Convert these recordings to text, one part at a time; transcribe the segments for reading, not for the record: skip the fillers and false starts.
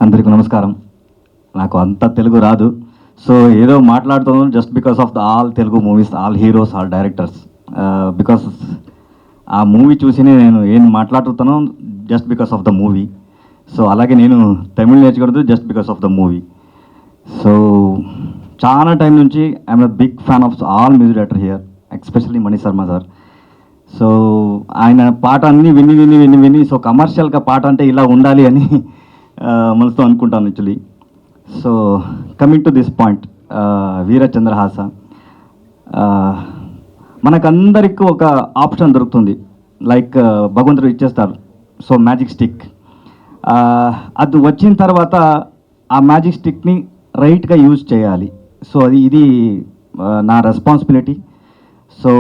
అందరికీ నమస్కారం. నాకు అంత తెలుగు రాదు, సో ఏదో మాట్లాడుతున్నాను just because of the all Telugu movies, all heroes, all directors. Because ఆ మూవీ చూసి నేను ఏం మాట్లాడుతున్నాను just because of the movie. So అలాగే నేను తమిళ్ నేర్చుకోవద్దు just because of the movie. So చాలా టైం నుంచి I'm a big fan of all music director here, especially Mani Sharma sir. So ఆయన పాట అన్నీ విని విని విని విని సో కమర్షియల్గా పాట అంటే ఇలా ఉండాలి అని మనసుతో అనుకుంటాను actually. So coming to this point, Veerachandrahasa మనకందరికీ ఒక ఆప్షన్ దొరుకుతుంది, లైక్ భగవంతుడు ఇచ్చేస్తారు. సో మ్యాజిక్ స్టిక్ అది వచ్చిన తర్వాత ఆ మ్యాజిక్ స్టిక్ని రైట్గా యూజ్ చేయాలి. సో ఇది నా రెస్పాన్సిబిలిటీ. సో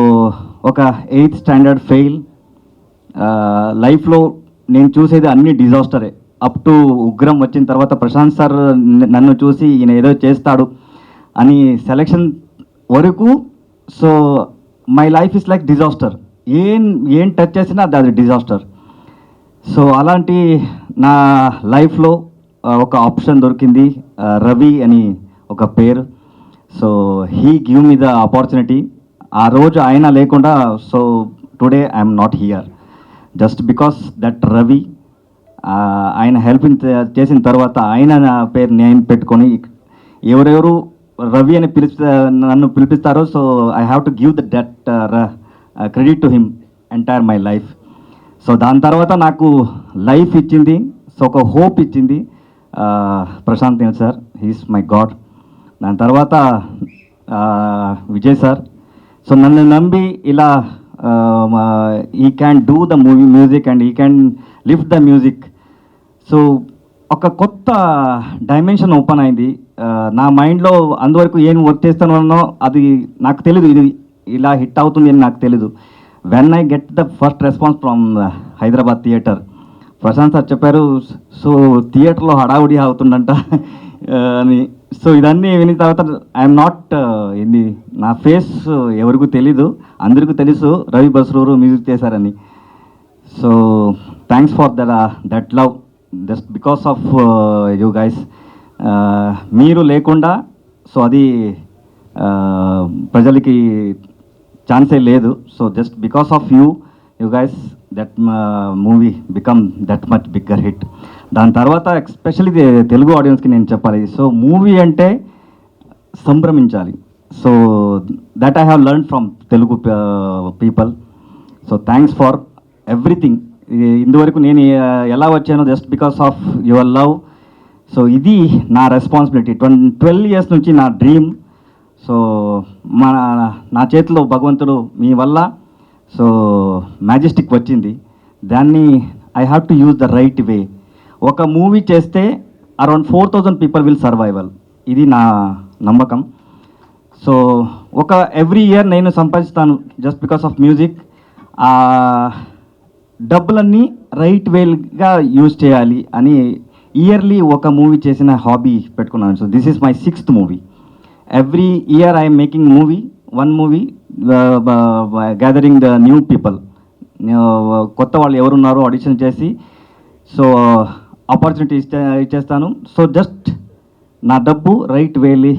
ఒక 8th స్టాండర్డ్ ఫెయిల్, లైఫ్లో నేను చూసేది అన్ని డిజాస్టరే. అప్ టు ఉగ్రం వచ్చిన తర్వాత ప్రశాంత్ సార్ నన్ను చూసి ఈయన ఏదో చేస్తాడు అని సెలెక్షన్ వరకు so my life is like disaster. ఏం టచ్ చేసినా అది డిజాస్టర్. సో అలాంటి నా లైఫ్లో ఒక ఆప్షన్ దొరికింది, రవి అని ఒక పేరు. So he give me the opportunity. ఆ రోజు ఆయన లేకుండా so today I'm not here just because that Ravi. ఆయన హెల్పింగ్ చేసిన తర్వాత ఆయన నా పేరు నేను పెట్టుకొని ఎవరెవరు రవి అని నన్ను పిలిపిస్తారో so I have to give that credit to him entire my life. So దాని తర్వాత నాకు లైఫ్ ఇచ్చింది, సో ఒక హోప్ ఇచ్చింది Prashanth Neel sir, he's my god. దాని తర్వాత విజయ్ సార్. సో నన్ను నమ్మి ఇలా he can do the movie music and he can lift the music. So ఒక కొత్త డైమెన్షన్ ఓపెన్ అయింది నా మైండ్లో. అందువరకు ఏం వర్క్ చేస్తానో అది నాకు తెలీదు, ఇది ఇలా హిట్ అవుతుంది అని నాకు తెలీదు. When I get the first response from Hyderabad theatre, Prashanth sir చెప్పారు సో థియేటర్లో హడావుడి అవుతుందంట అని. సో ఇదన్నీ విని తర్వాత ఐఎమ్ నాట్ ఇది నా ఫేస్ ఎవరికీ తెలీదు, అందరికీ తెలుసు రవి బస్రూరు మ్యూజిక్ చేశారని. So thanks for that love, just because of you guys. మీరు లేకుండా సో అది ప్రజలకి ఛాన్సే లేదు. So just because of you guys that movie become that much bigger hit. దాని తర్వాత ఎస్పెషల్లీ తెలుగు ఆడియన్స్కి నేను చెప్పాలి, సో మూవీ అంటే సంభ్రమించాలి. So that I have learn from Telugu people. So thanks for everything. ఇందువరకు నేను ఎలా వచ్చానో just because of your love. So ఇది నా రెస్పాన్సిబిలిటీ. 12 years నుంచి నా డ్రీమ్. సో నా చేతిలో భగవంతుడు మీ వల్ల సో మ్యాజెస్టిక్ వచ్చింది. దాన్ని I have to use the right way. ఒక మూవీ చేస్తే అరౌండ్ 4,000 పీపుల్ విల్ సర్వైవల్, ఇది నా నమ్మకం. సో ఒక ఎవ్రీ ఇయర్ నేను సంపాదిస్తాను జస్ట్ బికాస్ ఆఫ్ మ్యూజిక్. డబ్బులన్నీ రైట్ వేగా యూజ్ చేయాలి అని ఇయర్లీ ఒక మూవీ చేసిన హాబీ పెట్టుకున్నాను. So this is my 6th movie. Every year I'm making movie, one movie, gathering the new people. కొత్త వాళ్ళు ఎవరున్నారో ఆడిషన్ చేసి సో ఆపర్చునిటీ ఇచ్చేస్తాను. సో జస్ట్ నా డబ్బు right wavy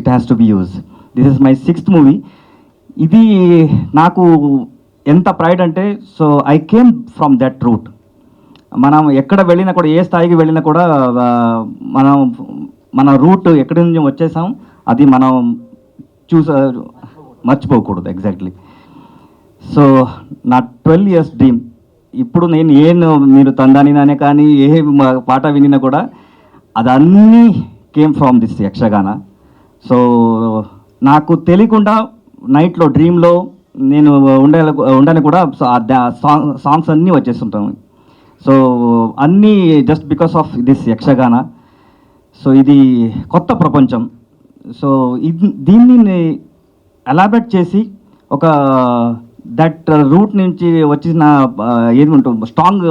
it has to be use. This is my 6th movie. ఇది నాకు ఎంత ప్రైడ్ అంటే so I came from that route. మనం ఎక్కడ వెళ్ళినా కూడా, ఏ స్థాయికి వెళ్ళినా కూడా మన రూట్ ఎక్కడి నుంచి వచ్చేసాం అది మనం మర్చిపోకూడదు ఎగ్జాక్ట్లీ. సో నా 12 years డ్రీమ్. ఇప్పుడు నేను మీరు తందానినానే కానీ ఏ పాట వినినా కూడా అదన్నీ came from this Yakshagana. So నాకు తెలియకుండా నైట్లో డ్రీమ్లో నేను ఉండాలని కూడా సాంగ్స్ అన్నీ వచ్చేస్తుంటాను. సో అన్నీ just because of this Yakshagana. So ఇది కొత్త ప్రపంచం. సో దీన్ని ఎలాబరేట్ చేసి ఒక దట్ రూట్ నుంచి వచ్చిన ఏది ఉంటుంది స్ట్రాంగ్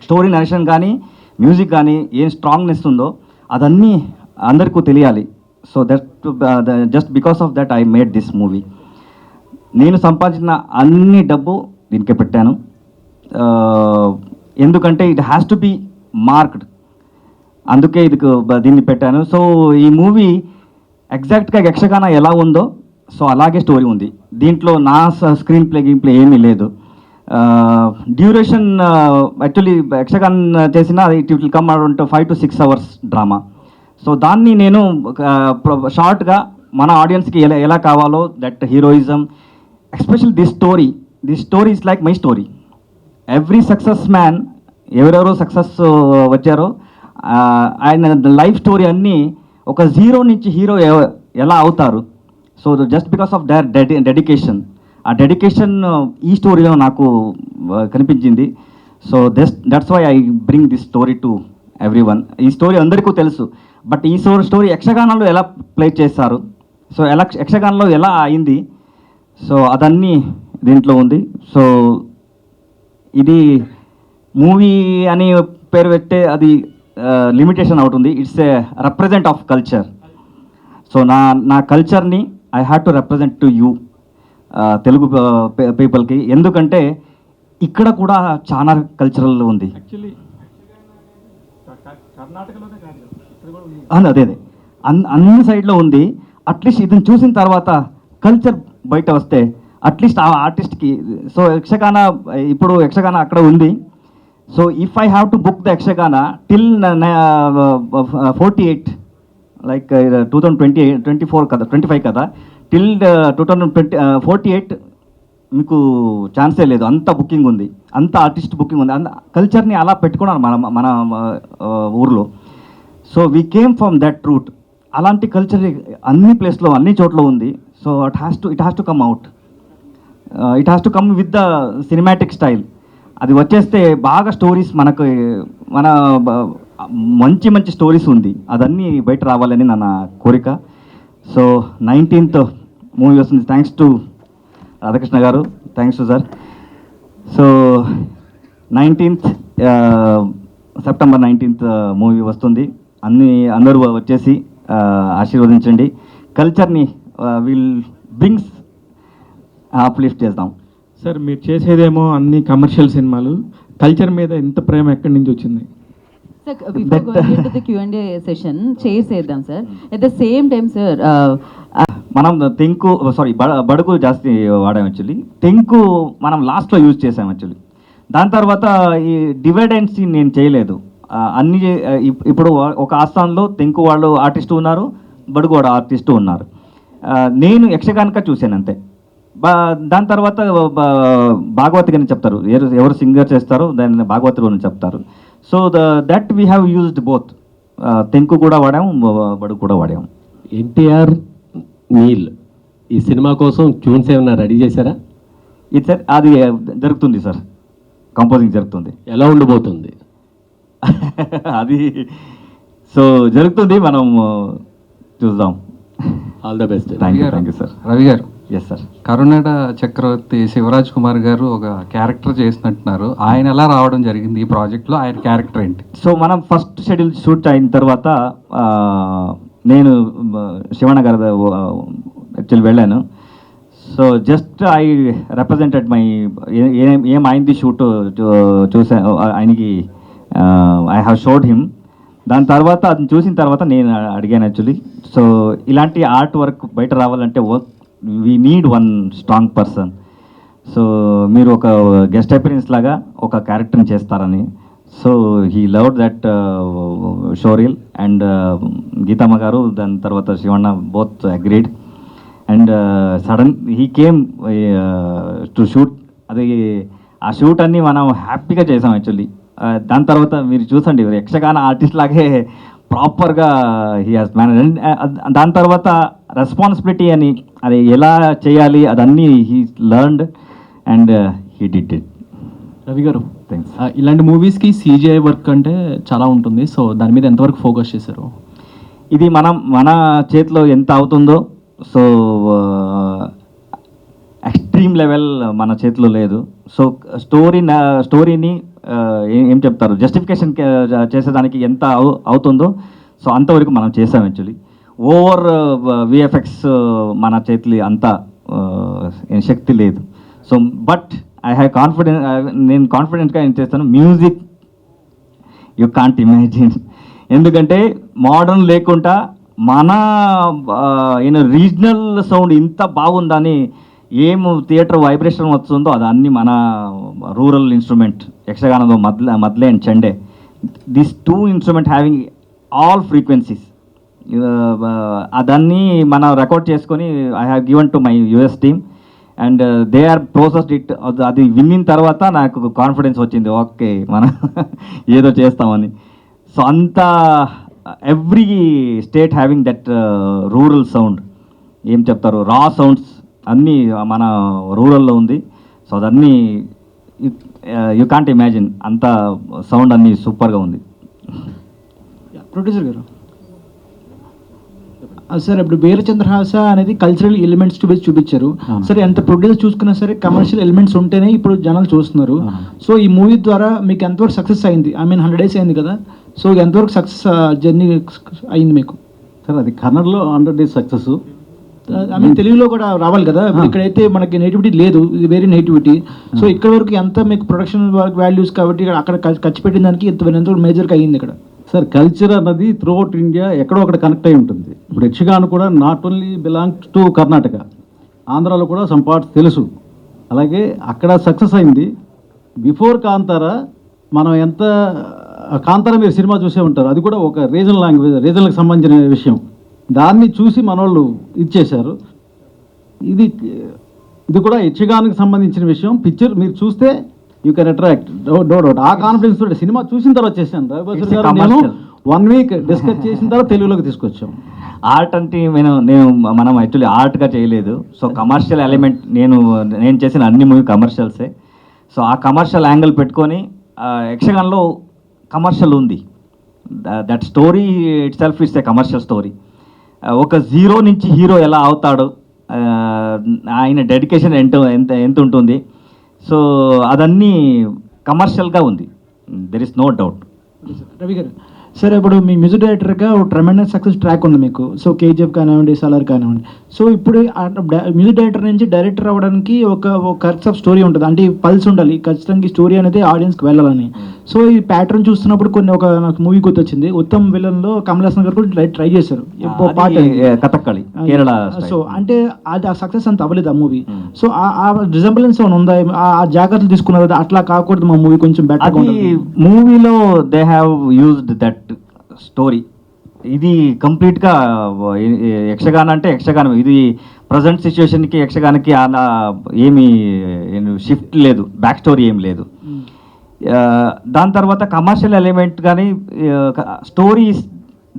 స్టోరీ నరేషన్ కానీ మ్యూజిక్ కానీ ఏం స్ట్రాంగ్నెస్ ఉందో అదన్నీ అందరికీ తెలియాలి. So that just because of that I made this movie. నేను సంపాదించిన అన్ని డబ్బు దీనికే పెట్టాను. ఎందుకంటే it has to be marked. అందుకే దీన్ని పెట్టాను. సో ఈ మూవీ ఎగ్జాక్ట్గా యక్షగాన ఎలా ఉందో సో అలాగే స్టోరీ ఉంది. దీంట్లో నా స్క్రీన్ ప్లే ఏమీ లేదు. డ్యూరేషన్ యాక్చువల్లీ యక్షగాన్ చేసిన it will come around 5 to 6 hours drama. So దాన్ని నేను షార్ట్గా మన ఆడియన్స్కి ఎలా కావాలో that heroism, special this story is like my story. Every success man, ఎవరెవరో సక్సెస్ వచ్చారో ఆయన లైఫ్ స్టోరీ అన్నీ ఒక జీరో నుంచి హీరో ఎలా అవుతారు. So just because of their dedication, ఆ డెడికేషన్ ఈ స్టోరీలో నాకు కనిపించింది. So that's why I bring this story to everyone. ఈ స్టోరీ అందరికీ తెలుసు, బట్ ఈ స్టోరీ యక్షగానంలో ఎలా ప్లే చేస్తారు, సో యక్షగానంలో ఎలా అయింది, సో అదన్నీ దీంట్లో ఉంది. సో ఇది మూవీ అని పేరు పెట్టే అది లిమిటేషన్ అవుతుంది. It's a represent of culture. So నా కల్చర్ని I have to represent to you Telugu పీపుల్కి. ఎందుకంటే ఇక్కడ కూడా చాలా కల్చరల్ ఉంది. అదే అన్ని సైడ్లో ఉంది. అట్లీస్ట్ ఇది చూసిన తర్వాత కల్చర్ బయట వస్తే అట్లీస్ట్ ఆ ఆర్టిస్ట్కి, సో ఇప్పుడు యక్షగాన అక్కడ ఉంది. So if I have to book the Yakshagana till 48 like 2024 కదా, 25 కదా, టిల్ 2048 మీకు ఛాన్సే లేదు. అంత బుకింగ్ ఉంది, అంత ఆర్టిస్ట్ బుకింగ్ ఉంది. కల్చర్ని అలా పెట్టుకున్నారు మన ఊర్లో. So we came from that route. అలాంటి కల్చర్ అన్ని ప్లేస్లో అన్ని చోట్ల ఉంది. So it has to come out. It has to come with the cinematic style. అది వచ్చేస్తే బాగా స్టోరీస్ మన మంచి స్టోరీస్ ఉంది, అదన్నీ బయట రావాలని నా కోరిక. సో 19th మూవీ వస్తుంది. థ్యాంక్స్ టు రాధాకృష్ణ గారు, thanks to sir. So 19th September 19th movie వస్తుంది. అందరూ వచ్చేసి ఆశీర్వదించండి. కల్చర్ని విల్ బ్రింగ్స్ అప్లిఫ్ట్ చేద్దాం. సార్ మీరు చేసేదేమో అన్ని కమర్షియల్ సినిమాలు, కల్చర్ మీద ఎంత ప్రేమ ఎక్కడి నుంచి వచ్చింది? Sir, before going into the Q&A session, chairs చేద్దాం sir. At the same time, sir, మనం బడుగు జాస్తి వాడాం యాక్చువల్లీ. తెంకు మనం లాస్ట్లో యూజ్ చేసాం యాక్చువల్లీ. దాని తర్వాత ఈ డివైడెన్స్ నేను చేయలేదు. అన్ని ఇప్పుడు ఒక ఆస్థానంలో తెంకు వాళ్ళు ఆర్టిస్టు ఉన్నారు, బడుగు వాడు ఆర్టిస్టు ఉన్నారు. నేను యక్షగానక చూశాను అంతే. దాని తర్వాత భాగవత్ అని చెప్తారు, ఎవరు సింగర్ చేస్తారో దాన్ని భాగవతులు అని చెప్తారు. So that we have used both. తెంకు కూడా వాడాము, బడుగు కూడా వాడాము. ఎన్టీఆర్ నీల్ ఈ సినిమా కోసం ట్యూన్స్ ఏమైనా రెడీ చేశారా? ఇది సార్ అది జరుగుతుంది సార్, కంపోజింగ్ జరుగుతుంది. ఎలా ఉండబోతుంది అది సో జరుగుతుంది, మనం చూద్దాం. All the best. Thank you sir. Ravi గారు, ఎస్ సార్. కరుణాట చక్రవర్తి శివరాజ్ కుమార్ గారు ఒక క్యారెక్టర్ చేసినట్టున్నారు. ఆయన ఎలా రావడం జరిగింది ఈ ప్రాజెక్ట్లో? ఆయన క్యారెక్టర్ ఏంటి? సో మనం ఫస్ట్ షెడ్యూల్ షూట్ అయిన తర్వాత నేను శివణ గారి యాక్చువల్లీ వెళ్ళాను. So just I represented my ఏమైంది షూట్ చూసా ఆయనకి, ఐ హ్యావ్ షోడ్ హిమ్. దాని తర్వాత అది చూసిన తర్వాత నేను అడిగాను యాక్చువల్లీ. సో ఇలాంటి ఆర్ట్ వర్క్ బయట రావాలంటే we need one strong person. So మీరు ఒక గెస్ట్ అపిరెన్స్ లాగా ఒక క్యారెక్టర్ని చేస్తారని. So he love that showreel and Geethamma గారు, దాని తర్వాత Shivanna both agreed. And sudden he came to shoot. అది ఆ షూట్ అన్నీ మనం హ్యాపీగా చేసాం యాక్చువల్లీ. దాని తర్వాత మీరు చూసండి, యక్షగాన ఆర్టిస్ట్ లాగే ప్రాపర్గా హీ హాజ్ మేనేజ్. దాని తర్వాత రెస్పాన్సిబిలిటీ అని అది ఎలా చేయాలి అదన్నీ he learned and he did it. Ravi గారు, థ్యాంక్స్. ఇలాంటి మూవీస్కి CGI వర్క్ అంటే చాలా ఉంటుంది. సో దాని మీద ఎంతవరకు ఫోకస్ చేశారు? ఇది మన చేతిలో ఎంత అవుతుందో, సో ఎక్స్ట్రీమ్ లెవెల్ మన చేతిలో లేదు. సో స్టోరీని ఏం చెప్తారు, జస్టిఫికేషన్ చేసేదానికి ఎంత అవుతుందో సో అంతవరకు మనం చేసాం యాక్చువల్లీ. ఓవర్ VFX మన చేతిలో అంత శక్తి లేదు. So but I have confidence, నేను కాన్ఫిడెంట్గా ఏం చేస్తాను. మ్యూజిక్ యూ కాంట్ ఇమాజిన్, ఎందుకంటే మోడర్న్ లేకుండా మన రీజనల్ సౌండ్ ఇంత బాగుందని ఏం థియేటర్ వైబ్రేషన్ వస్తుందో అది అన్ని మన రూరల్ ఇన్స్ట్రుమెంట్ యక్షగానంలో maddale and chende this two instrument having all frequencies అదన్నీ మనం రికార్డ్ చేసుకొని I have given to my US team and they are processed it. అది విన్న తర్వాత నాకు కాన్ఫిడెన్స్ వచ్చింది, ఓకే మనం ఏదో చేస్తామని. సో అంత every state having that rural sound, ఏం చెప్తారు, రా సౌండ్స్ అన్నీ మన రూరల్లో ఉంది. సో అదన్నీ యూ కాంట్ ఇమాజిన్, అంత సౌండ్ అన్నీ సూపర్గా ఉంది. ప్రొడ్యూసర్ గారు సార్, ఇప్పుడు వీరచంద్రహాస అనేది కల్చరల్ ఎలిమెంట్స్ చూపించారు. సరే, ఎంత ప్రొడ్యూసర్ చూసుకున్నా సరే కమర్షియల్ ఎలిమెంట్స్ ఉంటేనే ఇప్పుడు జనాలు చూస్తున్నారు. సో ఈ మూవీ ద్వారా మీకు ఎంతవరకు సక్సెస్ అయింది? ఐ మీన్ 100 days అయింది కదా, సో ఎంతవరకు సక్సెస్ జర్నీ అయింది మీకు? సార్ అది కన్నడలో 100 days సక్సెస్. ఐ మీన్ తెలుగులో కూడా రావాలి కదా, ఇక్కడైతే మనకి నేటివిటీ లేదు, ఇది వేరే నేటివిటీ. సో ఇక్కడ వరకు ఎంత మీకు ప్రొడక్షన్ వాల్యూస్ కాబట్టి అక్కడ ఖర్చు పెట్టిన దానికి ఎంత మేజర్గా అయ్యింది ఇక్కడ? సార్ కల్చర్ అన్నది త్రూఅవుట్ ఇండియా ఎక్కడో ఒకటి కనెక్ట్ అయి ఉంటుంది. ఇప్పుడు యక్షగానం కూడా not only belongs to Karnataka, ఆంధ్రాలో కూడా సమ్ పార్ట్స్ తెలుసు. అలాగే అక్కడ సక్సెస్ అయింది. బిఫోర్ కాంతార మనం ఎంత కాంతార మీరు సినిమా చూసే ఉంటారు, అది కూడా ఒక రీజనల్ లాంగ్వేజ్, రీజనల్కి సంబంధించిన విషయం. దాన్ని చూసి మనోళ్ళు ఇచ్చేశారు. ఇది కూడా యక్షగానానికి సంబంధించిన విషయం. పిక్చర్ మీరు చూస్తే యూ కెన్ అట్రాక్ట్, డౌట్. ఆ కాన్ఫిడెన్స్ తోటి సినిమా చూసిన తర్వాత చేశాను. రవిబసర్ గారు నేను 1 week డిస్కస్ చేసిన తర్వాత తెలుగులోకి తీసుకొచ్చాం. ఆర్ట్ అంటే మనం యాక్చువల్లీ ఆర్ట్గా చేయలేదు. సో కమర్షియల్ ఎలిమెంట్ నేను చేసిన అన్ని మూవీ కమర్షియల్సే. సో ఆ కమర్షియల్ యాంగిల్ పెట్టుకొని యక్షగానంలో కమర్షియల్ ఉంది. That story it self it's a commercial story. ఒక జీరో నుంచి హీరో ఎలా అవుతాడు, ఆయన డెడికేషన్ ఎంత ఉంటుంది, సో అదన్నీ కమర్షియల్గా ఉంది. There is no doubt. Ravi garu, సరే ఇప్పుడు మీ మ్యూజిక్ డైరెక్టర్గా ఒక ట్రెమెండస్ సక్సెస్ ట్రాక్ ఉంది మీకు. సో కేజీఎఫ్ కానివ్వండి, సలార్ కానివ్వండి. సో ఇప్పుడు మ్యూజిక్ డైరెక్టర్ నుంచి డైరెక్టర్ అవ్వడానికి ఒక కరెక్ట్ ఆఫ్ స్టోరీ ఉంటుంది, అంటే పల్స్ ఉండాలి ఖచ్చితంగా. ఈ స్టోరీ అనేది ఆడియన్స్కి వెళ్ళాలని. సో ఈ ప్యాటర్న్ చూస్తున్నప్పుడు నాకు మూవీ గుర్తొచ్చింది, ఉత్తమ్ విలన్లో కమల్ హాసన్ గారు కూడా ట్రై చేశారు పాట, కథక్కళి కేరళ. సో అంటే అది ఆ సక్సెస్ అంత అవ్వలేదు ఆ మూవీ. సో ఆ రిజంబులెన్స్ ఏమైనా ఉందా? ఆ జాగ్రత్తలు తీసుకున్నారు, అట్లా కాకూడదు మా మూవీ కొంచెం బెటర్. మూవీలో they have used that story. ఇది కంప్లీట్గా యక్షగానం అంటే యక్షగానం. ఇది ప్రజెంట్ సిచ్యువేషన్కి యక్షగానానికి అలా ఏమీ షిఫ్ట్ లేదు, బ్యాక్ స్టోరీ ఏం లేదు. దాని తర్వాత కమర్షియల్ ఎలిమెంట్ కానీ story is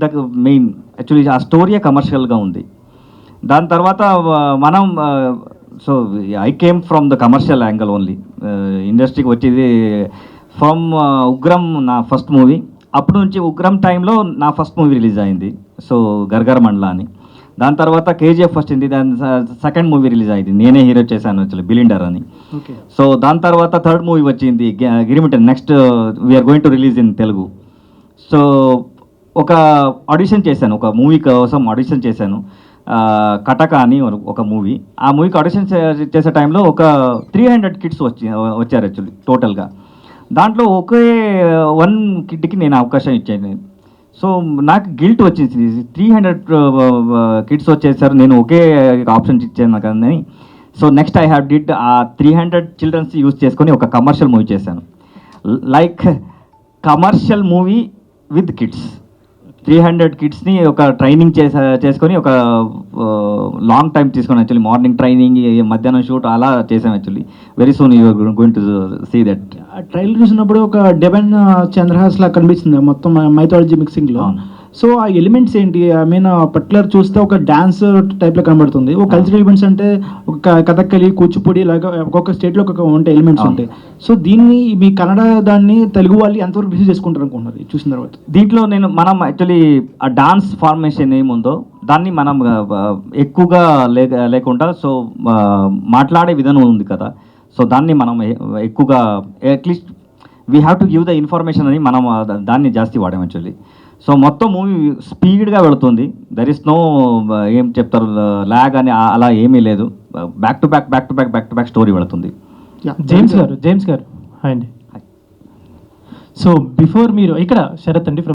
the main. Actually ఆ స్టోరీయే కమర్షియల్గా ఉంది. దాని తర్వాత మనం so I came from the commercial angle only. ఇండస్ట్రీకి వచ్చేది ఫ్రమ్ ఉగ్రం నా ఫస్ట్ మూవీ. అప్పుడు నుంచి ఉగ్రం టైంలో నా ఫస్ట్ మూవీ రిలీజ్ అయింది, సో గర్గర్ మండల అని. దాని తర్వాత కేజీఎఫ్ వచ్చింది, దాని సెకండ్ మూవీ రిలీజ్ అయింది, నేనే హీరో చేశాను యాక్చువల్లీ, బిలిండర్ అని. సో దాని తర్వాత థర్డ్ మూవీ వచ్చింది గిరిమిటన్. Next we're going to release in Telugu. So ఒక ఆడిషన్ చేశాను, ఒక మూవీ కోసం ఆడిషన్ చేశాను, కటక అని ఒక మూవీ. ఆ మూవీకి ఆడిషన్ చేసే టైంలో ఒక 300 kids వచ్చారు యాక్చువల్లీ టోటల్గా. దాంట్లో ఒకే 1 kidకి నేను అవకాశం ఇచ్చాను. సో నాకు గిల్ట్ వచ్చింది, 300 kids వచ్చేసారు, నేను ఒకే ఆప్షన్ ఇచ్చాను కానీ. So next I have did ఆ 300 childrens యూజ్ చేసుకొని ఒక కమర్షియల్ మూవీ చేశాను, like commercial movie with kids. 300 kidsని ఒక ట్రైనింగ్ చేసుకొని ఒక లాంగ్ టైం తీసుకొని యాక్చువల్లీ మార్నింగ్ ట్రైనింగ్, మధ్యాహ్నం షూట్ అలా చేసాం actually. Very soon you are going to see that. Trailer చూసినప్పుడు ఒక డివైన్ చంద్రహాస్ లా కనిపిస్తుంది మొత్తం మైథాలజీ మిక్సింగ్లో. సో ఆ ఎలిమెంట్స్ ఏంటి? ఐ మీన్ పర్టికులర్ చూస్తే ఒక డాన్స్ టైప్లో కనబడుతుంది, ఒక కల్చరల్ ఎలిమెంట్స్ అంటే ఒక కథక్కలి, కూచిపూడి ఇలాగా ఒక్కొక్క స్టేట్లో ఒక్కొక్క ఉంటాయి ఎలిమెంట్స్ ఉంటాయి. సో దీన్ని మీ కన్నడ దాన్ని తెలుగు వాళ్ళు ఎంతవరకు రిసీవ్ చేసుకుంటారు అనుకుంటున్నారు చూసిన తర్వాత? దీంట్లో మనం యాక్చువల్లీ ఆ డాన్స్ ఫార్మేషన్ ఏముందో దాన్ని మనం ఎక్కువగా లేకుండా, సో మాట్లాడే విధానం ఉంది కదా, సో దాన్ని మనం ఎక్కువగా at least we have to give the information అని మనం దాన్ని జాస్తి వాడాం యాక్చువల్లీ. సో మొత్తం మూవీ స్పీడ్గా వెళుతుంది, దర్ ఇస్ నో ఏం చెప్తారు ల్యాగ్ అని అలా ఏమీ లేదు. బ్యాక్ టు బ్యాక్ స్టోరీ వెళుతుంది. జేమ్స్ గారు హాయ్ అండి. సో బిఫోర్ మీరు ఇక్కడ శరత్ అండి